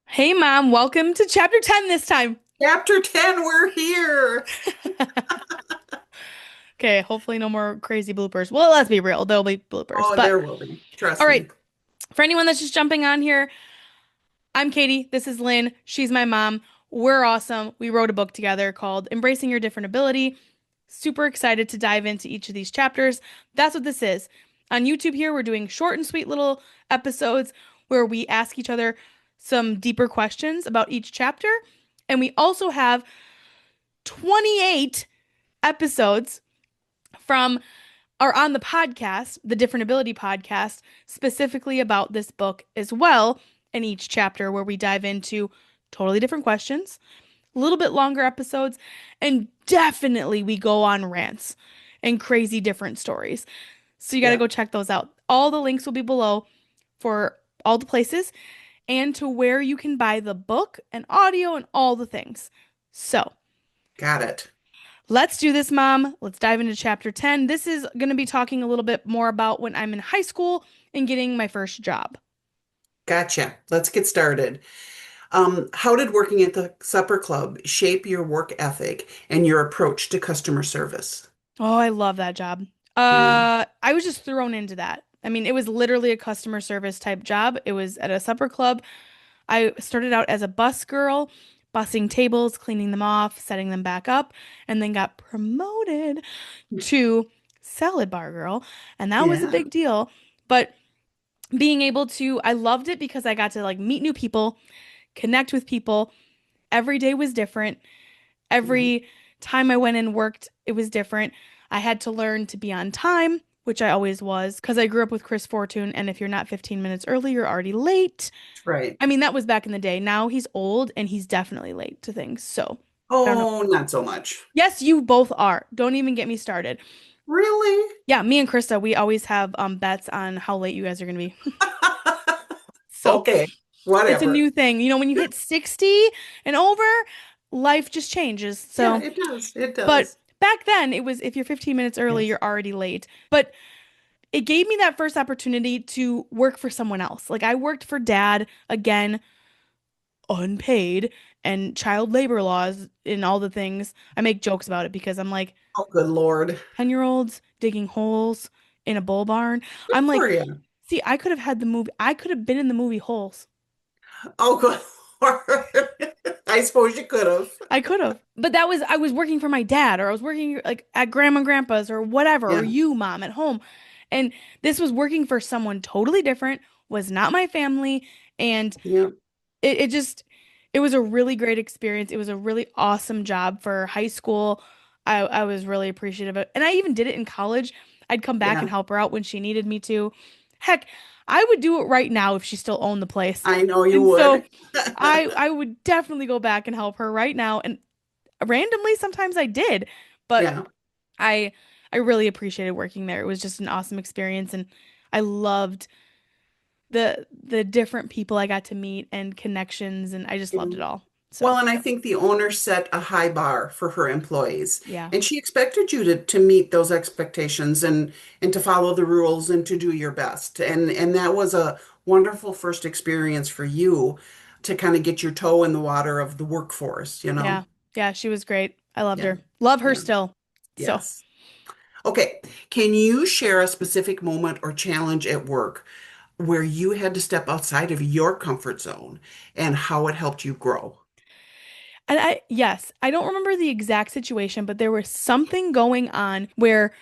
Hey, Mom, welcome to chapter 10 this time. Chapter 10, we're here. Okay, hopefully no more crazy bloopers. Well, let's be real, there'll be bloopers. Oh, But there will be. all Trust right, me. for anyone that's just jumping on here, I'm Katie. This is Lynn. She's my mom. We're awesome. We wrote a book together called Embracing Your Different Ability. Super excited to dive into each of these chapters. That's what this is. On YouTube here, we're doing short and sweet little episodes where we ask each other some deeper questions about each chapter. And we also have 28 episodes from or on the podcast, the Different Ability podcast, specifically about this book as well, in each chapter where we dive into totally different questions, a little bit longer episodes, and definitely we go on rants and crazy different stories. So you got to Yeah, go check those out. All the links will be below for all the places and to where you can buy the book and audio and all the things. So, got it. let's do this, Mom. Let's dive into chapter 10. This is going to be talking a little bit more about when I'm in high school and getting my first job. Gotcha. Let's get started. How did working at the supper club shape your work ethic and your approach to customer service? Oh, I love that job. Yeah, I was just thrown into that. I mean, it was literally a customer service type job. It was at a supper club. I started out as a bus girl, bussing tables, cleaning them off, setting them back up, and then got promoted to salad bar girl. And that was a yeah, big deal. But being able to, I loved it because I got to like meet new people, connect with people. Every day was different. yeah. Every time I went and worked, it was different. I had to learn to be on time, which I always was because I grew up with Chris Fortun. And if you're not 15 minutes early, you're already late. Right. I mean, that was back in the day. Now he's old and he's definitely late to things. So I don't know. Oh, not so much. Yes, you both are. Don't even get me started. Really? Yeah, me and Krista, we always have bets on how late you guys are gonna be. So Okay, it's a whatever. new thing. You know, when you hit 60 and over, life just changes. Yeah, So, it does. It but does. back then it was if you're 15 minutes early, Yes. you're already late. But it gave me that first opportunity to work for someone else. Like I worked for dad again, unpaid and child labor laws and all the things. I make jokes about it because I'm like Oh, good Lord. 10-year-olds digging holes in a bull barn. Good I'm for like, you. see, I could have had the movie. I could have been in the movie Holes. Oh, good Lord. I suppose you could have. I could have. But that was I was working for my dad or I was working like at grandma and grandpa's or whatever or Yeah, you mom at home. And this was working for someone totally different, was not my family, and yeah. it just it was a really great experience. It was a really awesome job for high school. I was really appreciative of it. And I even did it in college. I'd come back and Yeah, help her out when she needed me to. Heck, I would do it right now if she still owned the place. I know you And so would. I would definitely go back and help her right now. And randomly sometimes I did, but Yeah. I I really appreciated working there. It was just an awesome experience and I loved the different people I got to meet and connections and I just loved Yeah. it all. Well, So, and I think the owner set a high bar for her employees, yeah. and she expected you to meet those expectations and to follow the rules and to do your best. And that was a wonderful first experience for you to kind of get your toe in the water of the workforce, you know? Yeah. Yeah, she was great. I loved Yeah. her. Love her Yeah. still. So, Yes. Okay. Can you share a specific moment or challenge at work where you had to step outside of your comfort zone and how it helped you grow? and I yes, I don't remember the exact situation, but there was something going on where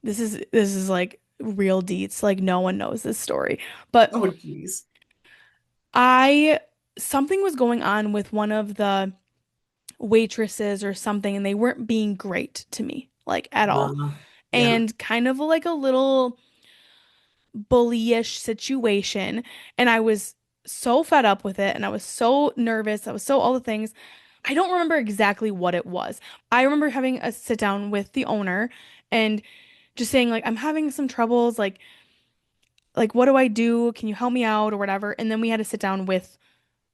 this is like real deets, like no one knows this story. But Oh, geez. I something was going on with one of the waitresses or something, and they weren't being great to me, like at all. Yeah. And kind of like a little bullyish situation. And I was so fed up with it, and I was so nervous. I was so all the things. I don't remember exactly what it was. I remember having a sit down with the owner and just saying like I'm having some troubles like what do I do? Can you help me out or whatever? And then we had to sit down with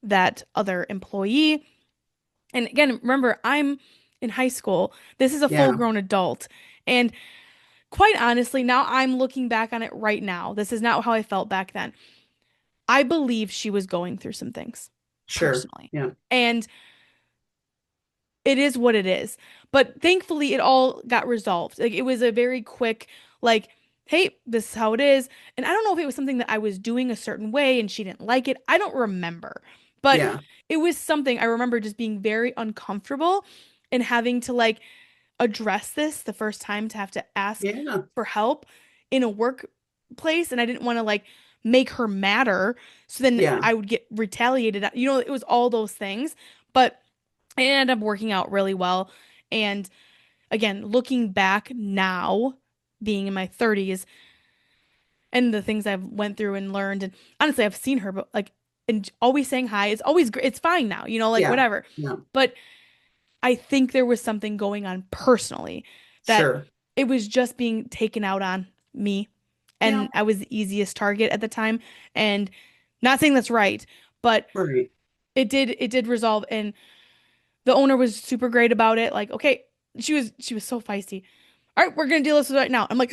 that other employee. And again, remember, I'm in high school. This is a Yeah. full-grown adult. And quite honestly, now I'm looking back on it right now. This is not how I felt back then. I believe she was going through some things. Sure. personally. Yeah. And it is what it is. But thankfully, it all got resolved. Like it was a very quick, like, hey, this is how it is. And I don't know if it was something that I was doing a certain way and she didn't like it. I don't remember. But Yeah. it was something I remember just being very uncomfortable and having to like address this the first time to have to ask Yeah. for help in a workplace. And I didn't want to like make her madder. So then Yeah. I would get retaliated. You know, it was all those things. But it ended up working out really well. And again, looking back now, being in my 30s and the things I've went through and learned, and honestly, I've seen her, but like, and always saying hi, it's always great. It's fine now, you know, like Yeah. whatever. Yeah. But I think there was something going on personally that Sure. it was just being taken out on me. Yeah. And I was the easiest target at the time. And not saying that's right, but Right. it did resolve. And the owner was super great about it. Like, okay, she was so feisty. All right, we're gonna deal with this right now. I'm like,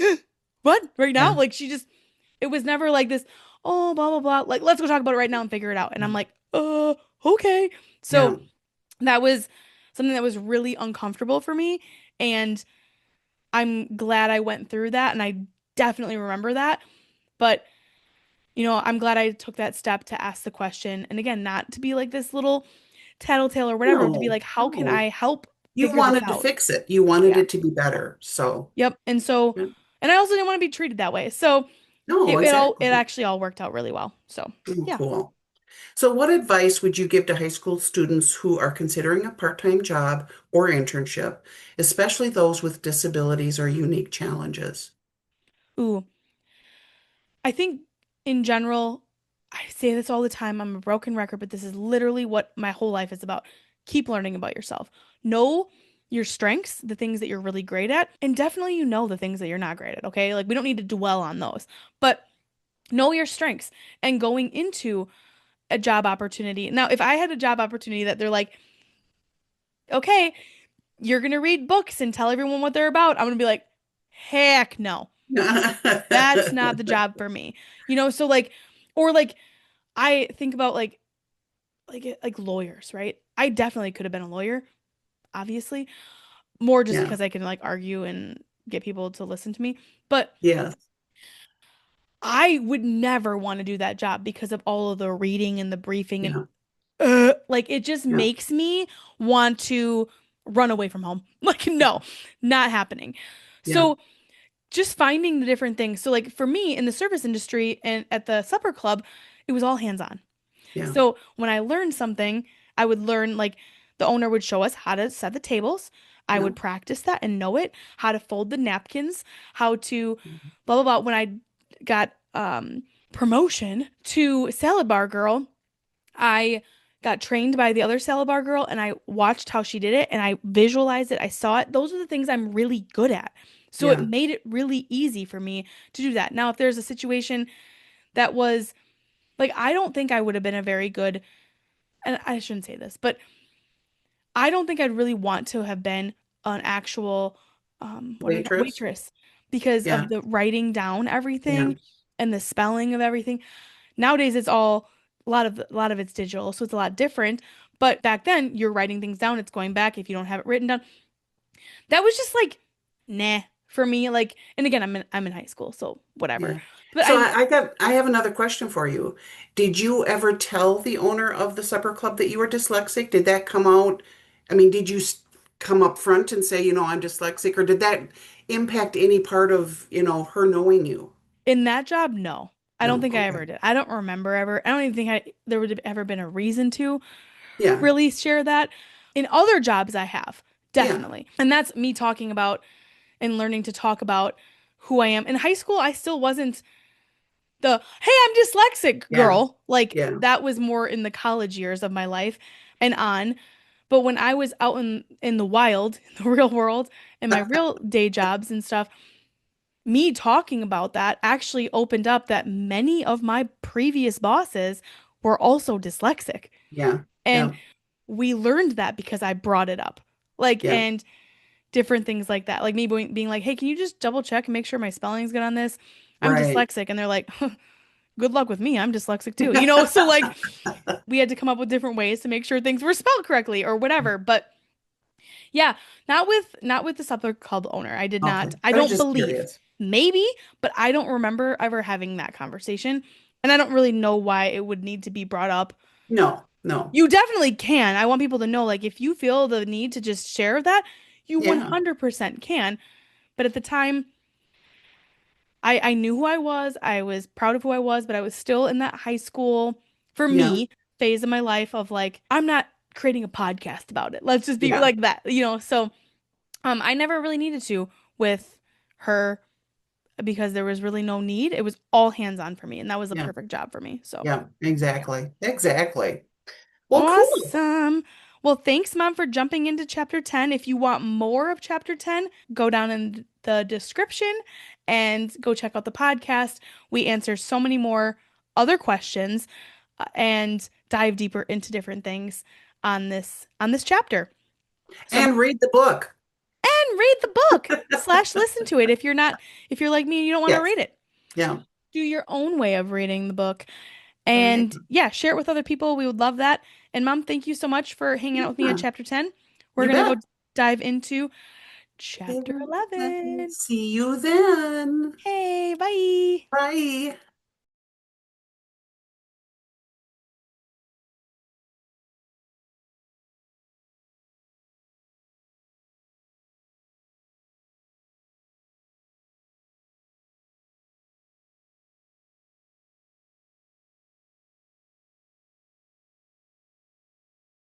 what? Right now? Yeah. Like she just it was never like this, oh, blah blah blah. Like, let's go talk about it right now and figure it out. And I'm like, okay. Yeah. So that was something that was really uncomfortable for me. And I'm glad I went through that. And I definitely remember that. But, I'm glad I took that step to ask the question. And again, not to be like this little tattletale or whatever, to be No. like, how can No. I help You figure this wanted to out? fix it. You wanted Yeah. it to be better. So, Yep. And so, yeah. and I also didn't want to be treated that way. So No, it exactly. actually all worked out really well. So Oh, yeah. cool. So, what advice would you give to high school students who are considering a part-time job or internship, especially those with disabilities or unique challenges? Ooh, I think in general, I say this all the time. I'm a broken record, but this is literally what my whole life is about. Keep learning about yourself. Know your strengths, the things that you're really great at, and definitely the things that you're not great at, okay? Like we don't need to dwell on those, but know your strengths and going into a job opportunity. Now, if I had a job opportunity that they're like, okay, you're gonna read books and tell everyone what they're about, I'm gonna be like, heck no. That's not the job for me. So like or like I think about like lawyers, right? I definitely could have been a lawyer, obviously, more just Yeah. because I can like argue and get people to listen to me. But Yes. I would never want to do that job because of all of the reading and the briefing and Yeah. like it just Yeah. makes me want to run away from home. Like no, not happening. Yeah. So just finding the different things. So like for me in the service industry and at the supper club, it was all hands on. Yeah. So when I learned something, I would learn like the owner would show us how to set the tables. I Yeah. would practice that and know it, how to fold the napkins, how to blah blah blah. When I got promotion to salad bar girl, I got trained by the other salad bar girl and I watched how she did it and I visualized it. I saw it. Those are the things I'm really good at. So it Yeah. made it really easy for me to do that. Now, if there's a situation that was like, I don't think I would have been a very good, and I shouldn't say this, but I don't think I'd really want to have been an actual, what do we call Waitress. waitress because Yeah. of the writing down Yeah. everything and the spelling of everything. Nowadays, it's all a lot of it's digital, so it's a lot different. But back then, you're writing things down. It's going back if you don't have it written down. That was just like, nah for me. Like, and again, I'm in high school, so whatever. Yeah. But So I have another question for you. Did you ever tell the owner of the supper club that you were dyslexic? Did that come out? I mean, did you come up front and say, I'm dyslexic, or did that impact any part of, her knowing you? in that job, no, I don't No. think I ever Okay. did. I don't remember ever. I don't even think there would have ever been a reason to Yeah. really share that. In other jobs, I have Yeah. definitely, and that's me talking about and learning to talk about who I am. In high school, I still wasn't the hey, I'm dyslexic Yeah. girl. Like Yeah. that was more in the college years of my life and on. But when I was out in the wild, in the real world, in my real day jobs and stuff, me talking about that actually opened up that many of my previous bosses were also dyslexic. Yeah. And Yeah. we learned that because I brought it up. Like, Yeah. and different things like that. Like me being like, hey, can you just double check and make sure my spelling's good on this? I'm Right. dyslexic. And they're like, good luck with me. I'm dyslexic too, you know? So like we had to come up with different ways to make sure things were spelled correctly or whatever. But yeah, not with the suppler called owner. I did Okay. not. I I was don't just believe. curious. Maybe, but I don't remember ever having that conversation. And I don't really know why it would need to be brought up. No, no. You definitely can. I want people to know, like, if you feel the need to just share that, you Yeah, 100% can. But at the time, I knew who I was. I was proud of who I was, but I was still in that high school, for yeah, me, phase of my life of like, I'm not creating a podcast about it. Let's just be yeah, like that, you know? So, I never really needed to with her because there was really no need. It was all hands on for me, and that was a yeah, perfect job for me. So. yeah, exactly. Exactly. Well, cool. Awesome. Well, thanks, Mom, for jumping into chapter 10. If you want more of chapter 10, go down in the description and go check out the podcast. We answer so many more other questions and dive deeper into different things on this chapter. So, And read the book. and read the book slash listen to it if you're like me and you don't want to Yes. read it. Yeah. Do your own way of reading the book. Right. And yeah, share it with other people. We would love that. And Mom, thank you so much for hanging out with me on Yeah. chapter 10. We're You going to bet. go dive into chapter 11. See you then. Hey, bye. Bye.